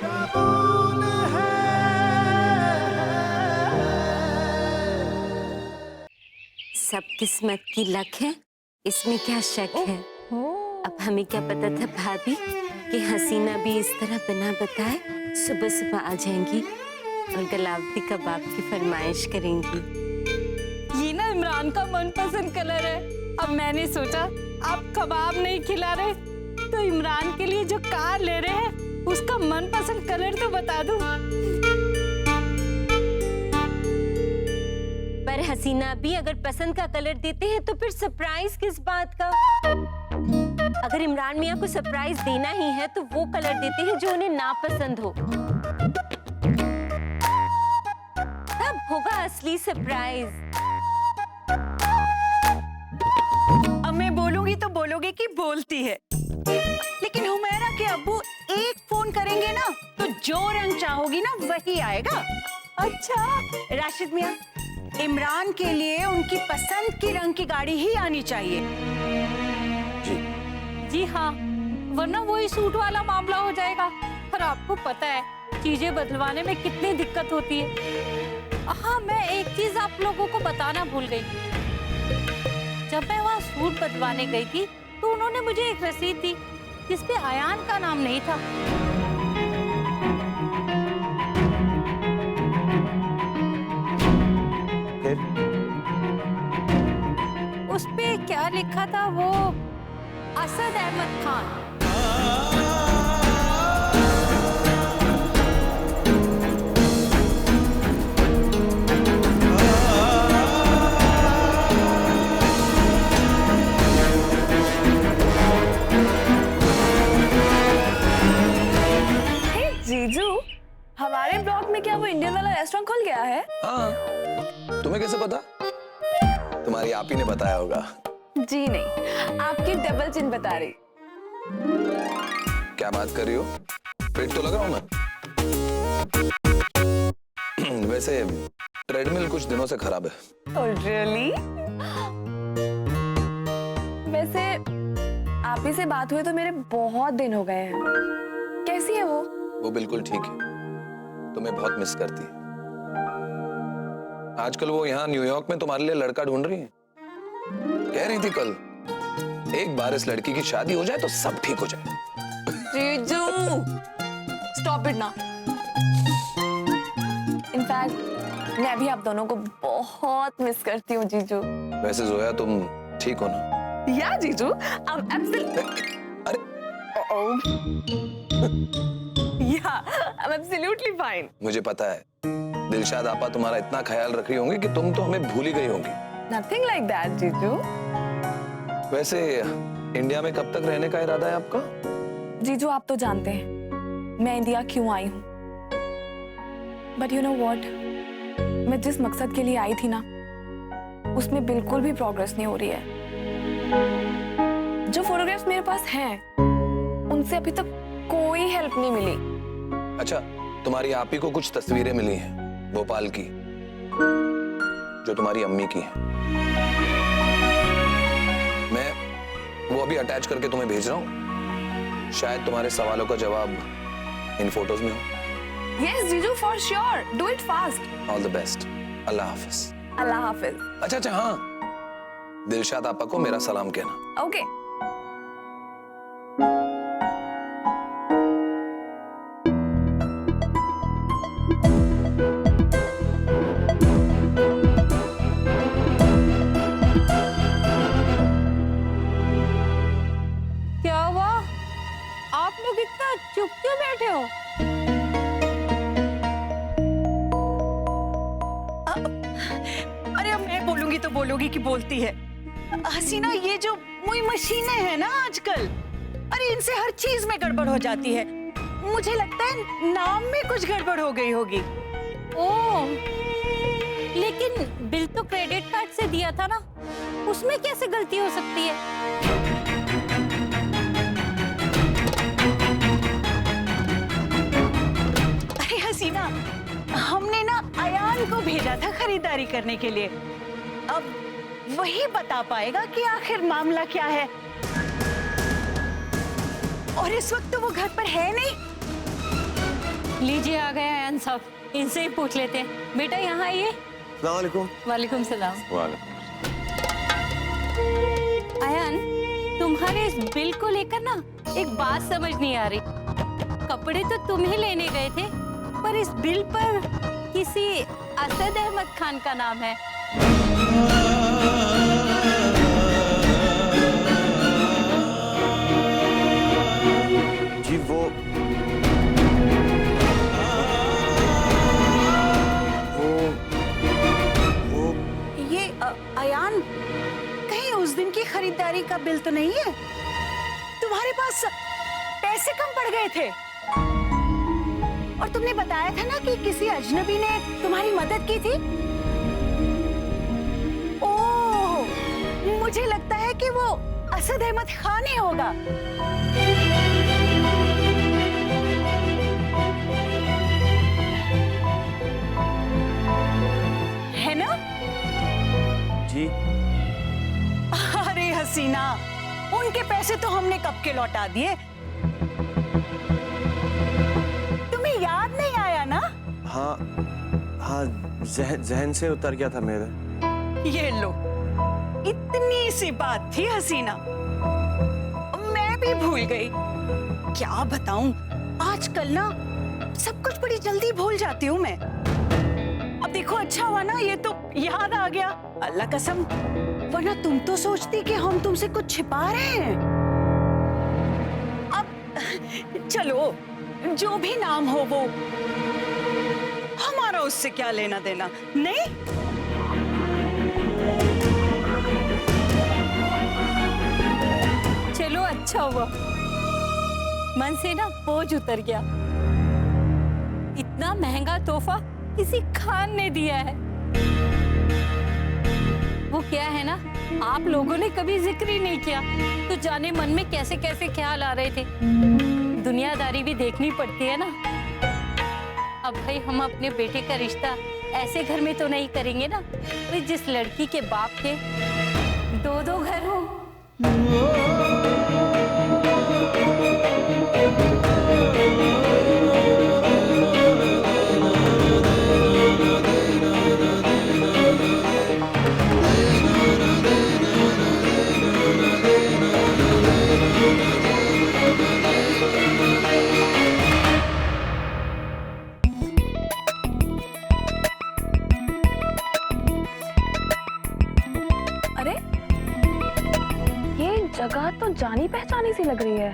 सब किस्मत की लक है, इसमें क्या शक है। अब हमें क्या पता था भाभी कि हसीना भी इस तरह बिना बताए सुबह सुबह आ जाएंगी और गलावटी कबाब की फरमाइश करेंगी। ये ना इमरान का मनपसंद कलर है। अब मैंने सोचा आप कबाब नहीं खिला रहे तो इमरान के लिए जो कार ले रहे हैं उसका मनपसंद कलर तो बता दूं। पर हसीना भी अगर पसंद का कलर देते हैं तो फिर सरप्राइज किस बात का। अगर इमरान मियां को सरप्राइज देना ही है तो वो कलर देते हैं जो उन्हें नापसंद हो, तब होगा असली सरप्राइज। अब मैं बोलूंगी तो बोलोगे कि बोलती है, लेकिन हुमैरा के अब्बू एक फोन करेंगे ना तो जो रंग चाहोगी ना वही आएगा। अच्छा राशिद मियां, इमरान के लिए उनकी पसंद की रंग की गाड़ी ही आनी चाहिए। जी हाँ, वरना वही सूट वाला मामला हो जाएगा। पर आपको पता है चीजें बदलवाने में कितनी दिक्कत होती है। हाँ, मैं एक चीज आप लोगों को बताना भूल गई। जब मैं वहाँ सूट बदलवाने गई थी तो उन्होंने मुझे एक रसीद दी जिसपे आयान का नाम नहीं था। उस पे क्या लिखा था, वो असद अहमद खान। जीजू, हमारे ब्लॉक में क्या वो इंडियन वाला रेस्टोरेंट खुल गया है? हाँ, तुम्हें कैसे पता? तुम्हारी आप ही ने बताया होगा। जी नहीं, आपकी डबल चिन बता रही। क्या बात कर रही हो? फिट तो लग रहा हूं मैं। वैसे ट्रेडमिल कुछ दिनों से खराब है। Oh, really? वैसे आप ही से बात हुए तो मेरे बहुत दिन हो गए हैं। कैसी है वो? वो बिल्कुल ठीक है, तुम्हें बहुत मिस करती है। आजकल वो यहाँ न्यूयॉर्क में तुम्हारे लिए लड़का ढूंढ रही है। कह रही थी कल, एक बार इस लड़की की शादी हो जाए तो सब ठीक हो जाए। जीजू, स्टॉप इट ना। इनफैक्ट मैं भी आप दोनों को बहुत मिस करती हूँ जीजू। वैसे जोया तुम ठीक हो ना? या जीजू, अरे I'm absolutely fine. मुझे पता है, दिलशाद आपा तुम्हारा इतना ख्याल रख रही होंगी कि तुम तो हमें भूल ही गई होंगी। Nothing like that, जीजू। वैसे इंडिया में कब तक रहने का इरादा है आपका? जीजू, आप तो जानते हैं मैं इंडिया क्यों आई हूँ। But you know what? मैं जिस मकसद के लिए आई थी ना, उसमें बिल्कुल भी प्रोग्रेस नहीं हो रही है। जो फोटोग्राफ्स मेरे पास हैं, उनसे अभी तक कोई हेल्प नहीं मिली। अच्छा, तुम्हारी आप ही को कुछ तस्वीरें मिली हैं भोपाल की, जो तुम्हारी अम्मी की हैं। मैं वो अभी अटैच करके तुम्हें भेज रहा हूँ। शायद तुम्हारे सवालों का जवाब इन फोटोज में हो। Yes, जीजू, for sure. Do it fast. All the best. अल्लाह हाफिज। अल्लाह हाफिज। अच्छा, हाँ, दिलशाद आपा को मेरा सलाम कहना। Okay. क्या हुआ? आप लोग इतना चुप क्यों बैठे हो? अरे अब मैं बोलूंगी तो बोलोगी कि बोलती है। हसीना, ये जो मुई मशीनें हैं ना आजकल, अरे इनसे हर चीज में गड़बड़ हो जाती है। मुझे लगता है नाम में कुछ गड़बड़ हो गई होगी। ओह, लेकिन बिल तो क्रेडिट कार्ड से दिया था ना, उसमें कैसे गलती हो सकती है? अरे हसीना, हमने ना अयान को भेजा था खरीदारी करने के लिए। अब वही बता पाएगा कि आखिर मामला क्या है। और इस वक्त तो वो घर पर है नहीं। लीजिए आ गए अयान साहब, इनसे ही पूछ लेते हैं। बेटा यहाँ आइए। अस्सलाम वालेकुम। वालेकुम सलाम। वालेकुम। अयान, तुम्हारे इस बिल को लेकर ना एक बात समझ नहीं आ रही। कपड़े तो तुम ही लेने गए थे, पर इस बिल पर किसी असद अहमद खान का नाम है। जी वो ये अयान, कहीं उस दिन की खरीदारी का बिल तो नहीं है? तुम्हारे पास पैसे कम पड़ गए थे और तुमने बताया था ना कि किसी अजनबी ने तुम्हारी मदद की थी। ओह, मुझे लगता है कि वो असद अहमद खान ही होगा। है ना? जी अरे हसीना, उनके पैसे तो हमने कब के लौटा दिए। तुम्हें याद नहीं आया ना? हाँ हाँ, जहन से उतर गया था मेरे। ये लो, इतनी सी बात थी हसीना, मैं भी भूल गई। क्या बताऊं, आजकल ना सब कुछ बड़ी जल्दी भूल जाती हूँ मैं। अब देखो, अच्छा हुआ ना ये तो याद आ गया, अल्लाह कसम, वरना तुम तो सोचती कि हम तुमसे कुछ छिपा रहे हैं। अब चलो, जो भी नाम हो वो, हमारा उससे क्या लेना देना, नहीं? चलो अच्छा हुआ, मन से ना बोझ उतर गया। इतना महंगा तोहफा किसी खान ने दिया है। वो क्या है ना, आप लोगों ने कभी जिक्र ही नहीं किया, तो जाने मन में कैसे कैसे ख्याल आ रहे थे। दुनियादारी भी देखनी पड़ती है ना। अब भाई हम अपने बेटे का रिश्ता ऐसे घर में तो नहीं करेंगे ना, तो जिस लड़की के बाप के दो दो घर हो। अरे, ये जगह तो जानी पहचानी सी लग रही है।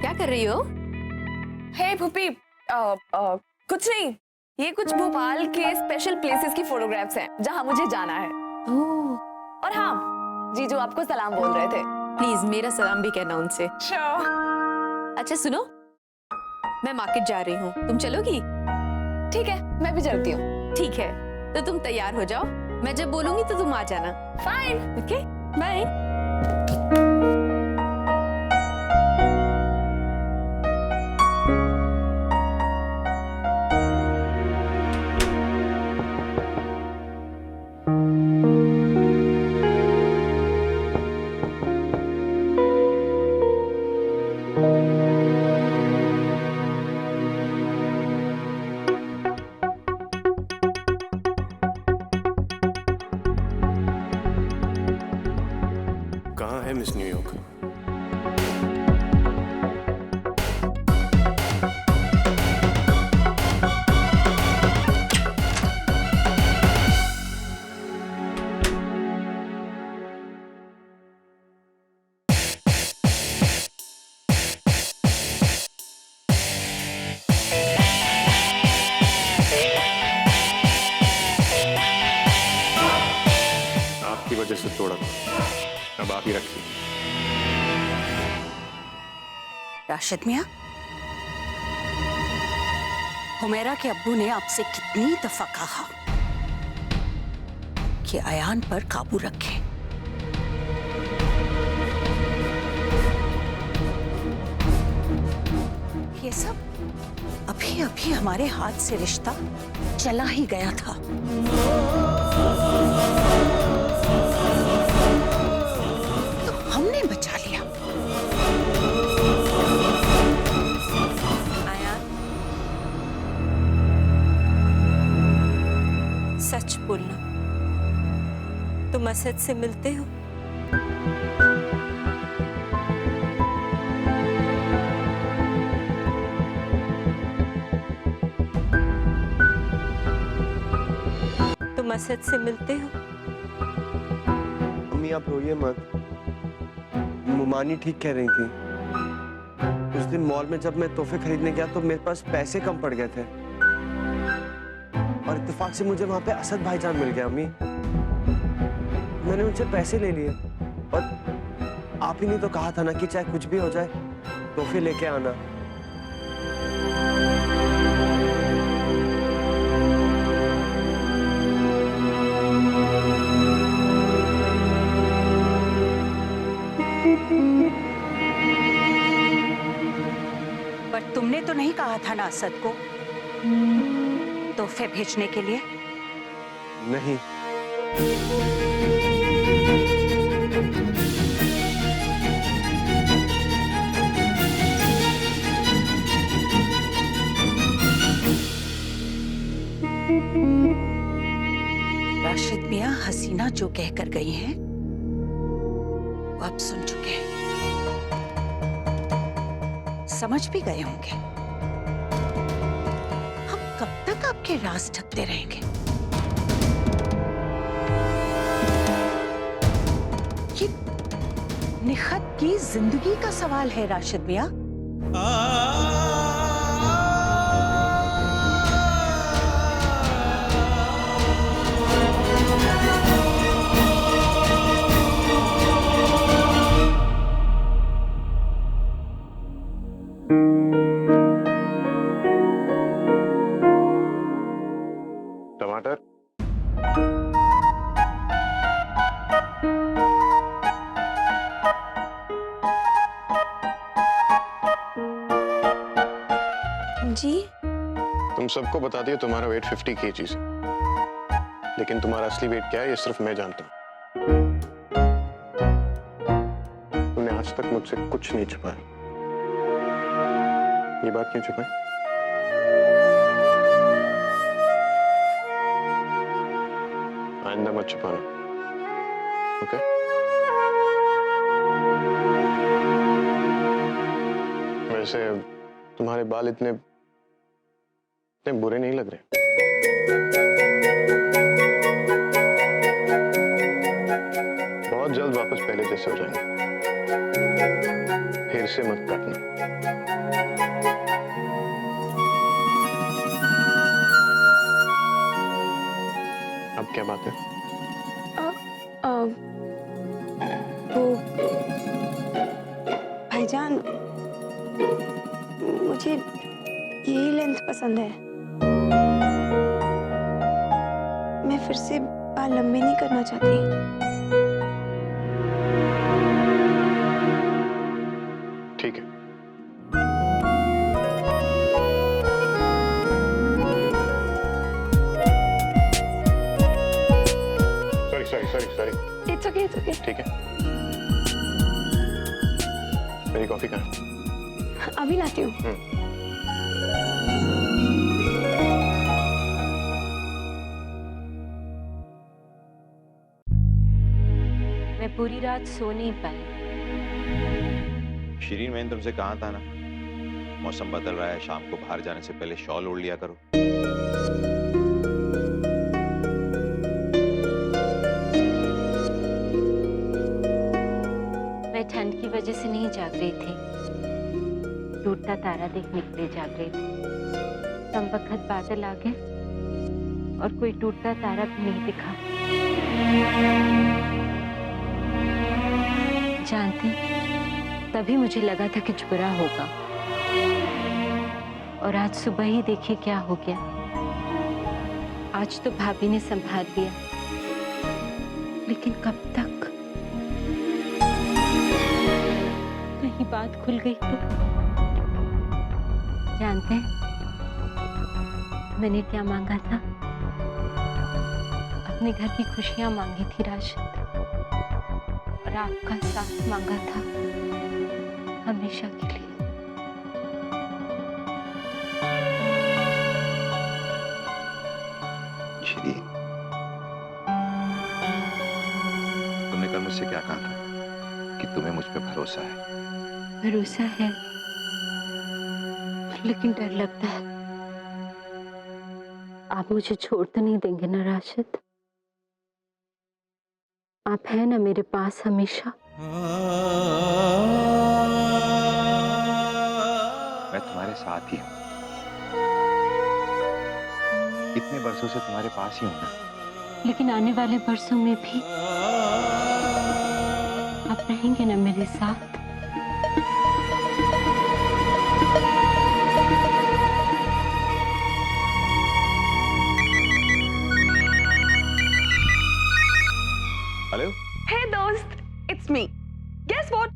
क्या कर रही हो? हे भूपी, कुछ नहीं, ये कुछ भोपाल के स्पेशल प्लेसेस की फोटोग्राफ्स हैं जहां मुझे जाना है। और हाँ, जीजू आपको सलाम बोल रहे थे। प्लीज मेरा सलाम भी कहना उनसे। अच्छा सुनो, मैं मार्केट जा रही हूँ, तुम चलोगी? ठीक है, मैं भी चलती हूँ। ठीक है, तो तुम तैयार हो जाओ, मैं जब बोलूंगी तो तुम आ जाना। फाइन। Okay, bye. कहाँ है मिस न्यूयॉर्क? आपकी वजह से तोड़ा, अब आप ही रखिए। राशिद मियाँ, हुमैरा के अब्बू ने आपसे कितनी दफा कहा कि अयान पर काबू रखें। ये सब अभी अभी हमारे हाथ से रिश्ता चला ही गया था। तो हमने बचा लिया। आया, तुम असद से मिलते हो? तुम असद से मिलते हो? अम्मी आप रोइए मत। मुमानी ठीक कह रही थी। उस दिन मॉल में जब मैं तोहफे खरीदने गया तो मेरे पास पैसे कम पड़ गए थे और इत्तेफाक से मुझे वहां पे असद भाईजान मिल गया। अम्मी मैंने उनसे पैसे ले लिए और आप ही ने तो कहा था ना कि चाहे कुछ भी हो जाए तोहफे लेके आना। पर तुमने तो नहीं कहा था ना असद को तोहफे भेजने के लिए? नहीं। राशिद मियां हसीना जो कहकर गई हैं वो आप सुन चुके हैं, समझ भी गए होंगे। हम कब तक आपके राज ढकते रहेंगे? ये निखत की जिंदगी का सवाल है राशिद मियां। टमाटर। जी तुम सबको बता दिया तुम्हारा वेट 50 kg है, लेकिन तुम्हारा असली वेट क्या है ये सिर्फ मैं जानता हूँ। तुमने आज तक मुझसे कुछ नहीं छुपाया। ये बात क्यों छुपाई? आइंदा मत छुपाना, ओके? वैसे तुम्हारे बाल इतने बुरे नहीं लग रहे। बहुत जल्द वापस पहले जैसे हो जाएंगे। फिर से मत काटना। अब क्या बात है? वो भाईजान, मुझे यही लेंथ पसंद है। मैं फिर से बाल लंबे नहीं करना चाहती। ठीक है। Sorry. It's okay, it's okay. ठीक है। मेरी कॉफी कहाँ? अभी लाती हूँ। मैं पूरी रात सो नहीं पाई। शिरीन, मैंने तुमसे कहा था ना, मौसम बदल रहा है, शाम को बाहर जाने से पहले शॉल ओढ़ लिया करो। मैं ठंड की वजह से नहीं जाग रही थी, टूटता तारा देखने के लिए जाग रही थी। कम वक्त बादल आ गए और कोई टूटता तारा भी नहीं दिखा। जानते, तभी मुझे लगा था कुछ बुरा होगा, और आज सुबह ही देखिए क्या हो गया। आज तो भाभी ने संभाल लिया, लेकिन कब तक? कहीं बात खुल गई तो? जानते हैं मैंने क्या मांगा था? अपने घर की खुशियां मांगी थी राशिद, और आपका साथ मांगा था हमेशा के लिए। से क्या कहा था कि तुम्हें मुझ पे भरोसा है। भरोसा है, लेकिन डर लगता है। आप मुझे छोड़ तो नहीं देंगे ना राशिद? आप हैं ना मेरे पास हमेशा? मैं तुम्हारे साथ ही हूँ, इतने बरसों से तुम्हारे पास ही हूँ ना। लेकिन आने वाले बरसों में भी आप रहेंगे ना मेरे साथ? हेलो। हे दोस्त, इट्स मी। Guess what?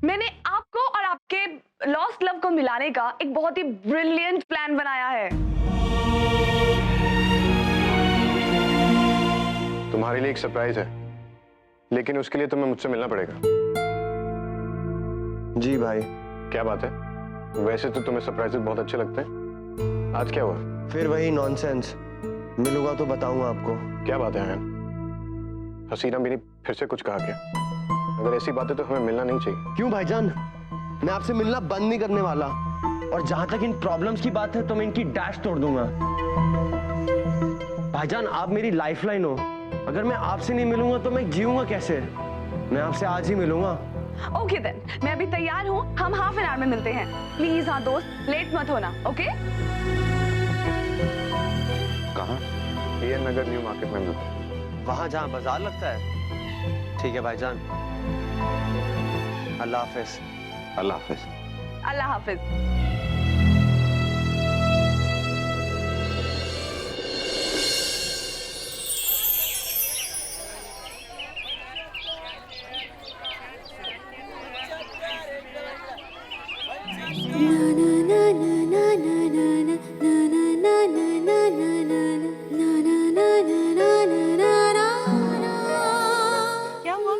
मैंने आपको और आपके लॉस्ट लव को मिलाने का एक बहुत ही ब्रिलियंट प्लान बनाया है। तुम्हारे लिए एक सरप्राइज है, लेकिन उसके लिए तुम्हें मुझसे मिलना पड़ेगा। जी भाई। क्या बात है? वैसे तो तुम्हें सरप्राइजेस बहुत अच्छे लगते हैं, आज क्या हुआ? फिर वही नॉनसेंस। मिलूंगा तो बताऊंगा आपको। क्या बात है आयन? हसीना भी ने फिर से कुछ कहा क्या? अगर ऐसी बात है तो हमें मिलना नहीं चाहिए। क्यों भाईजान? मैं आपसे मिलना बंद नहीं करने वाला। और जहां तक इन प्रॉब्लम्स की बात है तो मैं इनकी डैश तोड़ दूंगा। भाईजान, आप मेरी लाइफलाइन हो। अगर मैं आपसे नहीं मिलूंगा तो मैं जीऊंगा कैसे? मैं आपसे आज ही मिलूंगा। ओके देन, मैं अभी तैयार हूँ। हम हाफ एन आवर में मिलते हैं। प्लीज हाँ दोस्त, लेट मत होना। ओके? कहाँ? एएन नगर न्यू मार्केट में मिलते हैं। वहां जहां बाजार लगता है। ठीक है भाईजान, अल्लाह हाफिज। अल्लाह हाफिज। अल्लाह हाफिज। क्या हुआ?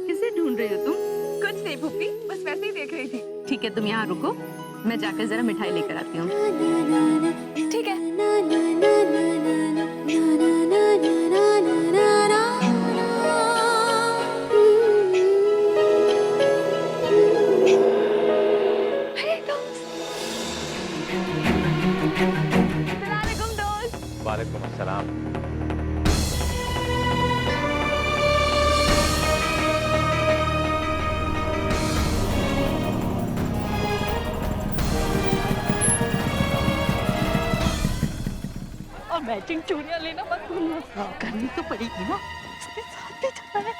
किसे ढूंढ रही हो तुम? कुछ नहीं भूपी, बस वैसे ही देख रही थी। ठीक है, तुम यहाँ रुको, मैं जाकर जरा मिठाई लेकर आती हूँ। ठीक है। हे दोस्त। अस्सलामुअलैकुम दोस्त। वालेकुम अस्सलाम। और मैचिंग चूड़ियां लेना मत भूलना, करनी तो पड़ेगी ना, इसके साथ ही जाना है।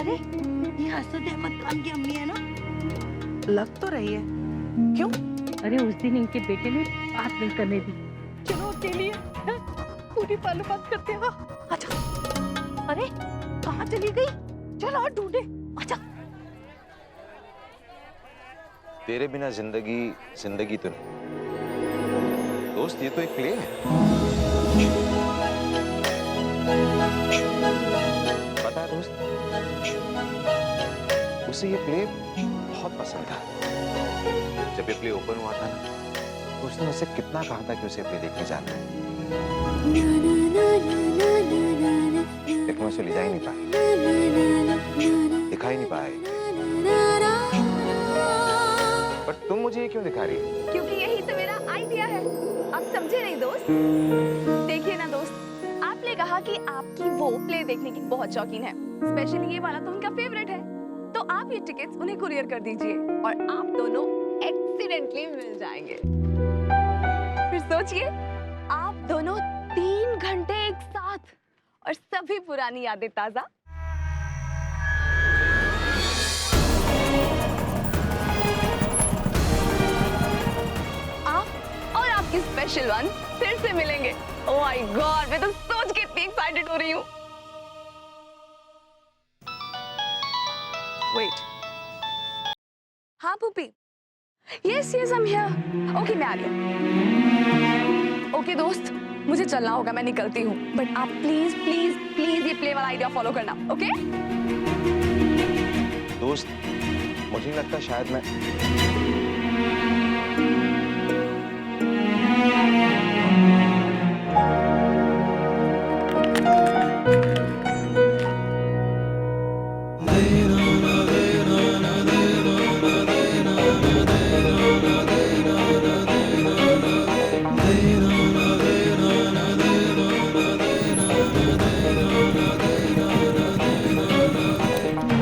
अरे ये असद अहमद खान की अम्मी है ना? लग तो रही है। क्यों? अरे उस दिन इनके बेटे ने बात नहीं करने दी। चलो अकेली है, पूरी मालूमात करते हैं। अच्छा, अरे कहाँ चली गई? चलो और ढूंढे। अच्छा, तेरे बिना जिंदगी जिंदगी तो नहीं। दोस्त, ये तो एक प्ले है। पता है दोस्त, उसे ये प्ले बहुत पसंद था। जब ये प्ले ओपन हुआ था ना, तो उसने मुझसे कितना कहा था कि उसे प्ले देखने जाना है, लेकिन मैं उसे ले जा ही नहीं पाया, दिखा ही नहीं पाया। पर तुम मुझे ये क्यों दिखा रही हो? क्योंकि यही तो मेरा आइडिया है। आप समझे नहीं दोस्त? देखिए ना दोस्त, आपने कहा कि आपकी वो प्ले देखने की बहुत शौकीन है, स्पेशली ये वाला तो उनका फेवरेट है। तो आप ये टिकट्स उन्हें कुरियर कर दीजिए और आप दोनों एक्सीडेंटली मिल जाएंगे। फिर सोचिए, आप दोनों 3 घंटे एक साथ और सभी पुरानी यादें ताजा। आप और आपकी स्पेशल वन फिर से मिलेंगे। ओह माय गॉड, मैं तो सोच के इतनी एक्साइटेड हो रही हूँ। वेट, हाँ puppy, yes yes I am here. Okay, मैं आ रही हूँ। ओके दोस्त, मुझे चलना होगा, मैं निकलती हूँ। बट आप प्लीज प्लीज प्लीज ये प्ले वाला आइडिया फॉलो करना, ओके? दोस्त, मुझे नहीं लगता, शायद मैं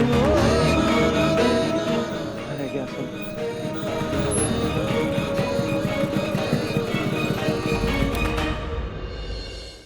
ओ